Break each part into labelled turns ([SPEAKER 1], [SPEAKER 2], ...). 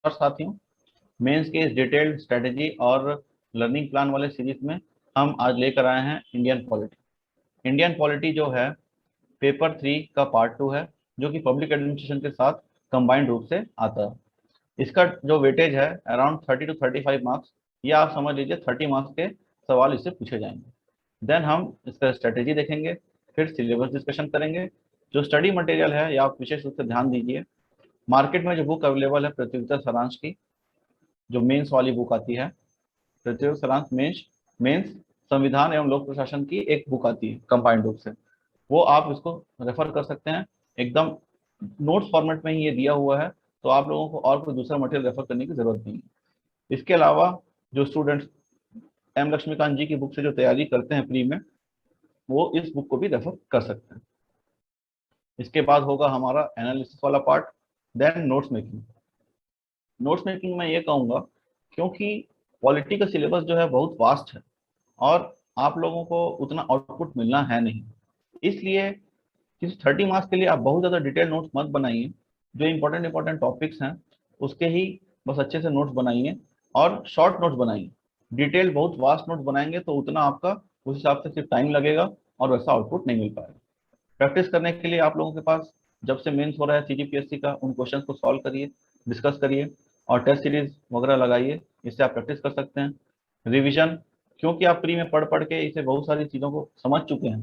[SPEAKER 1] और साथियों, मेंस के इस डिटेल्ड स्ट्रेटेजी और लर्निंग प्लान वाले सीरीज में हम आज लेकर आए हैं इंडियन पॉलिटी। इंडियन पॉलिटी जो है पेपर 3 का पार्ट 2 है, जो कि पब्लिक एडमिनिस्ट्रेशन के साथ कंबाइंड रूप से आता है। इसका जो वेटेज है अराउंड 30 to 35 मार्क्स, या आप समझ लीजिए 30 मार्क्स के सवाल इससे पूछे जाएंगे। देन हम इसका स्ट्रेटेजी देखेंगे, फिर सिलेबस डिस्कशन करेंगे। जो स्टडी मटेरियल है या आप विशेष रूप से ध्यान दीजिए, मार्केट में जो बुक अवेलेबल है प्रतियोगिता सारांश की, जो मेंस वाली बुक आती है, प्रतियोगिता सारांश मेंस संविधान एवं लोक प्रशासन की एक बुक आती है कंबाइंड रूप से, वो आप इसको रेफर कर सकते हैं। एकदम नोट्स फॉर्मेट में ही ये दिया हुआ है, तो आप लोगों को और कोई दूसरा मटेरियल रेफर करने की जरूरत नहीं है। इसके अलावा जो स्टूडेंट्स एम लक्ष्मीकांत जी की बुक से जो तैयारी करते हैं प्री में, वो इस बुक को भी रेफर कर सकते हैं। इसके बाद होगा हमारा एनालिसिस वाला part, then notes making. Notes making में ये कहूँगा, क्योंकि पॉलिटी का सिलेबस जो है बहुत वास्ट है और आप लोगों को उतना आउटपुट मिलना है नहीं, इसलिए किसी 30 मार्क्स के लिए आप बहुत ज़्यादा डिटेल नोट्स मत बनाइए। जो इंपॉर्टेंट टॉपिक्स हैं उसके ही बस अच्छे से नोट्स बनाइए और शॉर्ट नोट्स बनाइए। डिटेल बहुत वास्ट नोट्स बनाएंगे तो उतना आपका उस हिसाब से सिर्फ टाइम लगेगा और वैसा आउटपुट नहीं मिल पाएगा। प्रैक्टिस करने के लिए आप लोगों के पास जब से मेंस हो रहा है सीजीपीएससी का, उन क्वेश्चंस को सॉल्व करिए, डिस्कस करिए और टेस्ट सीरीज वगैरह लगाइए। इससे आप प्रैक्टिस कर सकते हैं। रिवीजन, क्योंकि आप प्री में पढ़ पढ़ के इसे बहुत सारी चीज़ों को समझ चुके हैं,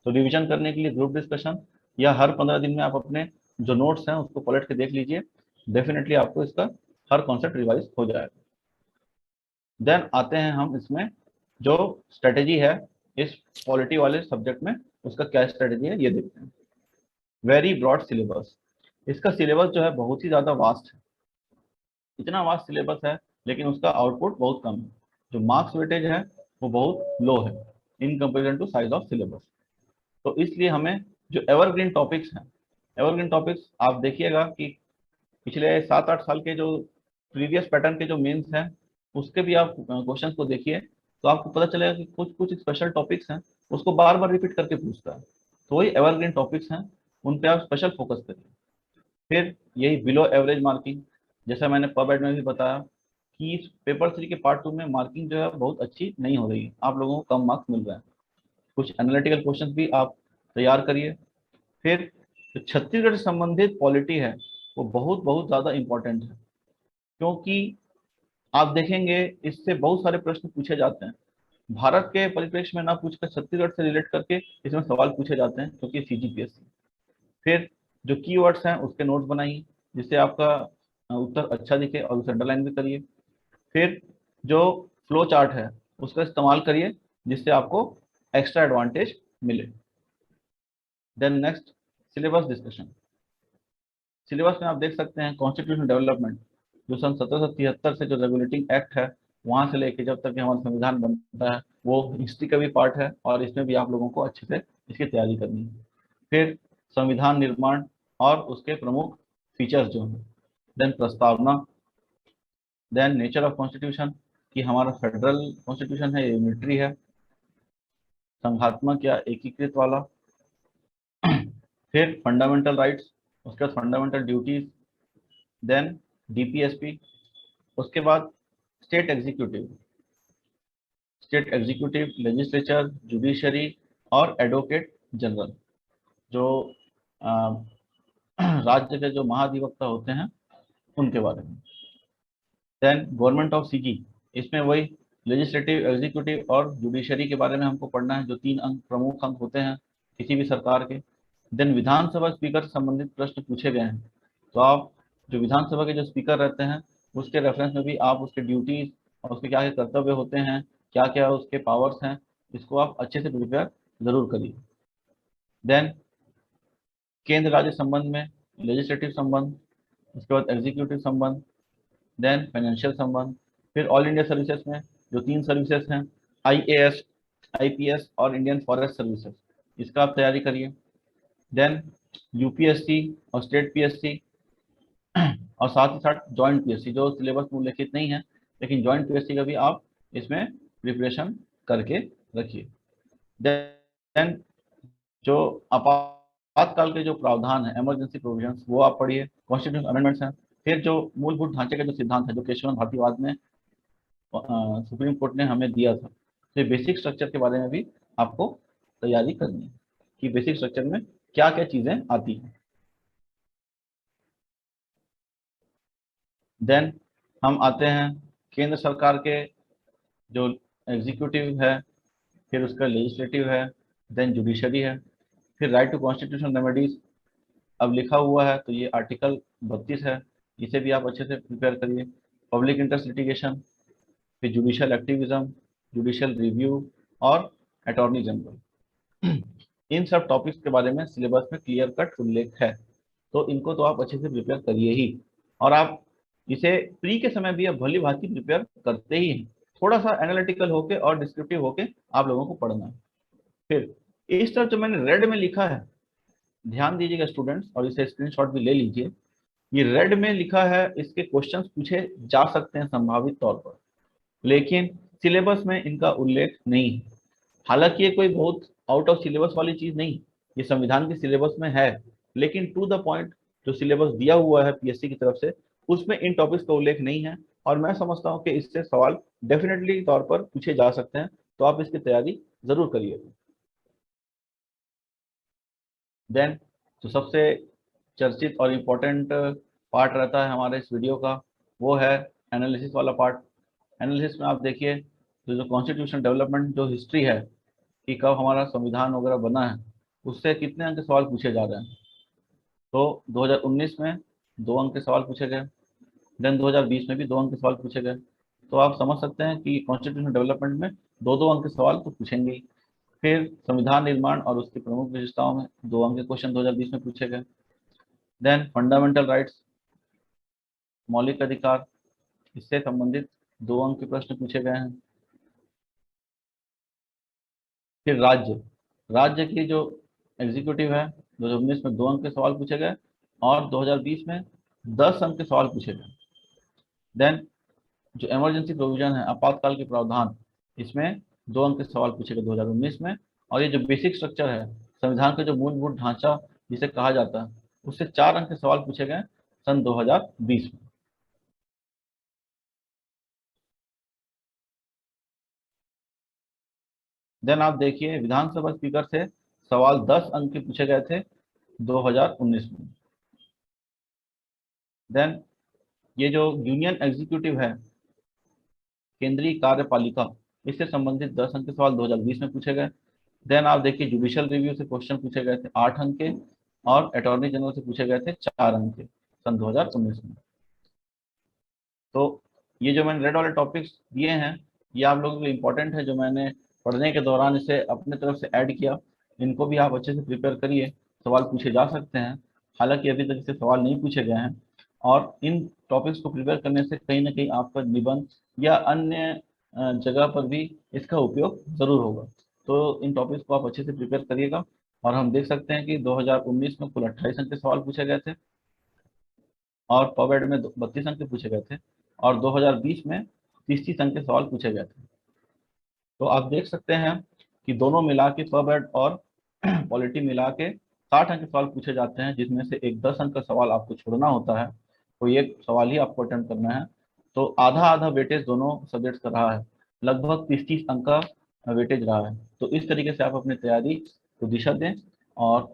[SPEAKER 1] तो रिवीजन करने के लिए ग्रुप डिस्कशन या हर 15 दिन में आप अपने जो नोट्स हैं उसको पलट के देख लीजिए। डेफिनेटली आपको इसका हर कॉन्सेप्ट रिवाइज हो जाएगा। देन आते हैं हम इसमें जो स्ट्रेटेजी है इस पॉलिटी वाले सब्जेक्ट में, उसका क्या स्ट्रेटेजी है ये देखते हैं। वेरी ब्रॉड सिलेबस, इसका सिलेबस जो है बहुत ही ज़्यादा वास्ट है। इतना वास्ट सिलेबस है लेकिन उसका आउटपुट बहुत कम है। जो मार्क्स वेटेज है वो बहुत लो है in comparison to size of syllabus. तो इसलिए हमें जो एवरग्रीन टॉपिक्स हैं, एवरग्रीन टॉपिक्स आप देखिएगा कि पिछले 7-8 साल के जो प्रीवियस पैटर्न के जो मेंस हैं उसके भी आप क्वेश्चंस को देखिए, तो आपको पता चलेगा कि कुछ कुछ स्पेशल टॉपिक्स हैं उसको बार बार रिपीट करके पूछता है। तो वही एवरग्रीन टॉपिक्स हैं, उन पे आप स्पेशल फोकस करिए। फिर यही बिलो एवरेज मार्किंग, जैसा मैंने पब में भी बताया कि इस पेपर 3 के पार्ट 2 में मार्किंग जो है बहुत अच्छी नहीं हो रही है, आप लोगों को कम मार्क्स मिल रहे हैं। कुछ एनालिटिकल क्वेश्चन भी आप तैयार करिए। फिर जो छत्तीसगढ़ से संबंधित पॉलिटी है वो बहुत बहुत ज़्यादा इम्पोर्टेंट है, क्योंकि आप देखेंगे इससे बहुत सारे प्रश्न पूछे जाते हैं। भारत के परिप्रेक्ष्य में ना पूछकर छत्तीसगढ़ से रिलेट करके इसमें सवाल पूछे जाते हैं, क्योंकि सीजीपीएससी। फिर जो कीवर्ड्स हैं उसके नोट्स बनाइए जिससे आपका उत्तर अच्छा दिखे और उसे अंडरलाइन भी करिए। फिर जो फ्लो चार्ट है उसका इस्तेमाल करिए जिससे आपको एक्स्ट्रा एडवांटेज मिले। Then next, syllabus discussion. Syllabus में आप देख सकते हैं कॉन्स्टिट्यूशन डेवलपमेंट, जो सन 1773 से जो रेगुलेटिंग एक्ट है वहां से लेके जब तक हमारा संविधान बनता है वो हिस्ट्री का भी पार्ट है और इसमें भी आप लोगों को अच्छे से इसकी तैयारी करनी है। फिर संविधान निर्माण और उसके प्रमुख फीचर्स जो हैं, देन प्रस्तावना, देन नेचर ऑफ कॉन्स्टिट्यूशन कि हमारा फेडरल कॉन्स्टिट्यूशन है, यूनिटरी है, संघात्मक या एकीकृत वाला। फिर फंडामेंटल राइट्स, उसके बाद फंडामेंटल ड्यूटीज, देन डीपीएसपी, उसके बाद स्टेट एग्जीक्यूटिव, लेजिस्लेचर, जुडिशरी और एडवोकेट जनरल, जो राज्य के जो महाधिवक्ता होते हैं उनके बारे में। देन गवर्नमेंट ऑफ सीजी, इसमें वही लेजिस्लेटिव, एग्जीक्यूटिव और जुडिशरी के बारे में हमको पढ़ना है, जो 3 अंक प्रमुख अंक होते हैं किसी भी सरकार के। देन विधानसभा स्पीकर से संबंधित प्रश्न पूछे गए हैं, तो आप जो विधानसभा के जो स्पीकर रहते हैं उसके रेफरेंस में भी आप उसके ड्यूटीज और उसके क्या क्या कर्तव्य होते हैं, क्या क्या उसके पावर्स हैं, इसको आप अच्छे से प्रिपेयर जरूर करिए। देन केंद्र राज्य संबंध में लेजिस्लेटिव संबंध, उसके बाद एग्जीक्यूटिव संबंध, देन फाइनेंशियल संबंध। फिर ऑल इंडिया सर्विसेज में जो 3 सर्विसेज हैं, आईएएस, आईपीएस और इंडियन फॉरेस्ट सर्विसेज, इसका आप तैयारी करिए। देन यूपीएससी और स्टेट पीएससी और साथ ही साथ जॉइंट पीएससी, जो सिलेबस में उल्लेखित नहीं है लेकिन जॉइंट पीएससी का भी आप इसमें प्रिपरेशन करके रखिए। देन जो आपातकाल के जो प्रावधान है, इमरजेंसी प्रोविजंस, वो आप पढ़िए। कॉन्स्टिट्यूशन अमेंडमेंट्स हैं, फिर जो मूलभूत ढांचे का जो सिद्धांत है जो केशवन भारतीवाद में सुप्रीम कोर्ट ने हमें दिया था, तो बेसिक स्ट्रक्चर के बारे में भी आपको तैयारी करनी है कि बेसिक स्ट्रक्चर में क्या क्या चीजें आती हैं। देन हम आते हैं केंद्र सरकार के जो एग्जीक्यूटिव है, फिर उसका लेजिस्लेटिव है, देन जुडिशरी है, फिर राइट टू कॉन्स्टिट्यूशन रेमेडीज अब लिखा हुआ है, तो ये आर्टिकल 32 है, इसे भी आप अच्छे से प्रिपेयर करिए। पब्लिक इंटरेस्ट लिटिगेशन, फिर जुडिशियल एक्टिविज्म, जुडिशियल रिव्यू और अटॉर्नी जनरल, इन सब टॉपिक्स के बारे में सिलेबस में क्लियर कट उल्लेख है, तो इनको तो आप अच्छे से प्रिपेयर करिए ही। और आप इसे प्री के समय भी आप भली भांति प्रिपेयर करते ही हैं, थोड़ा सा एनालिटिकल होके और डिस्क्रिप्टिव होके आप लोगों को पढ़ना है। फिर इस तरह जो मैंने रेड में लिखा है, ध्यान दीजिएगा स्टूडेंट्स, और इसे स्क्रीनशॉट भी ले लीजिए। ये रेड में लिखा है, इसके क्वेश्चंस पूछे जा सकते हैं संभावित तौर पर, लेकिन सिलेबस में इनका उल्लेख नहीं है। हालांकि ये कोई बहुत आउट ऑफ सिलेबस वाली चीज नहीं, ये संविधान के सिलेबस में है, लेकिन टू द पॉइंट जो सिलेबस दिया हुआ है पीएससी की तरफ से, उसमें इन टॉपिक्स का उल्लेख नहीं है। और मैं समझता हूँ कि इससे सवाल डेफिनेटली तौर पर पूछे जा सकते हैं, तो आप इसकी तैयारी जरूर करिएगा। देन जो सबसे चर्चित और इम्पोर्टेंट पार्ट रहता है हमारे इस वीडियो का, वो है एनालिसिस वाला पार्ट। एनालिसिस में आप देखिए, तो जो कॉन्स्टिट्यूशन डेवलपमेंट जो हिस्ट्री है कि कब हमारा संविधान वगैरह बना है, उससे कितने अंक के सवाल पूछे जा रहे हैं। तो 2019 में 2 अंक के सवाल पूछे गए, देन 2020 में भी 2 अंक के सवाल पूछे गए। तो आप समझ सकते हैं कि कॉन्स्टिट्यूशन डेवलपमेंट में 2-2 अंक के सवाल तो पूछेंगे ही। फिर संविधान निर्माण और उसकी प्रमुख विशेषताओं में 2 अंक के क्वेश्चन 2020 में पूछे गए। देन फंडामेंटल राइट्स, मौलिक अधिकार, इससे संबंधित 2 अंक के प्रश्न पूछे गए हैं। फिर राज्य, राज्य की जो एग्जीक्यूटिव है, 2019 में 2 अंक के सवाल पूछे गए और 2020 में 10 अंक के सवाल पूछे गए। देन जो इमरजेंसी प्रोविजन है, आपातकाल के प्रावधान, इसमें 2 अंक के सवाल पूछे गए 2019 में। और ये जो बेसिक स्ट्रक्चर है, संविधान का जो मूलभूत ढांचा जिसे कहा जाता है, उससे 4 अंक के सवाल पूछे गए सन 2020 में। देन आप देखिए, विधानसभा स्पीकर से सवाल 10 अंक के पूछे गए थे 2019 में। देन ये जो यूनियन एग्जीक्यूटिव है, केंद्रीय कार्यपालिका, इससे संबंधित 10 अंक के सवाल 2020 में पूछे गए। देन आप देखिए, जुडिशियल रिव्यू से क्वेश्चन पूछे गए थे 8 अंक के, और अटॉर्नी जनरल से पूछे गए थे 4 अंक के सन 2019 में। तो ये जो मैंने रेड वाले टॉपिक्स दिए हैं, ये आप लोगों के लिए इंपॉर्टेंट है, जो मैंने पढ़ने के दौरान इसे अपने तरफ से ऐड किया। इनको भी आप अच्छे से प्रिपेयर करिए, सवाल पूछे जा सकते हैं। हालांकि अभी तक इससे सवाल नहीं पूछे गए हैं, और इन टॉपिक्स को प्रिपेयर करने से कहीं ना कहीं आपका निबंध या अन्य जगह पर भी इसका उपयोग जरूर होगा। तो इन टॉपिक्स को आप अच्छे से प्रिपेयर करिएगा। और हम देख सकते हैं कि 2019 में कुल 28 अंक के सवाल पूछे गए थे, और पवेड में 32 अंक के पूछे गए थे, और 2020 में 30 अंक के सवाल पूछे गए थे। तो आप देख सकते हैं कि दोनों मिला के, पवेड और पॉलिटी मिला के 60 अंक के सवाल पूछे जाते हैं, जिसमें से एक 10 अंक का सवाल आपको छोड़ना होता है। तो ये सवाल ही आपको अटेम्प्ट करना है। तो आधा आधा वेटेज दोनों सब्जेक्ट्स का रहा है, लगभग 30-30 अंक का वेटेज रहा है। तो इस तरीके से आप अपनी तैयारी को दिशा दें, और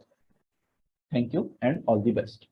[SPEAKER 1] thank you and all the best.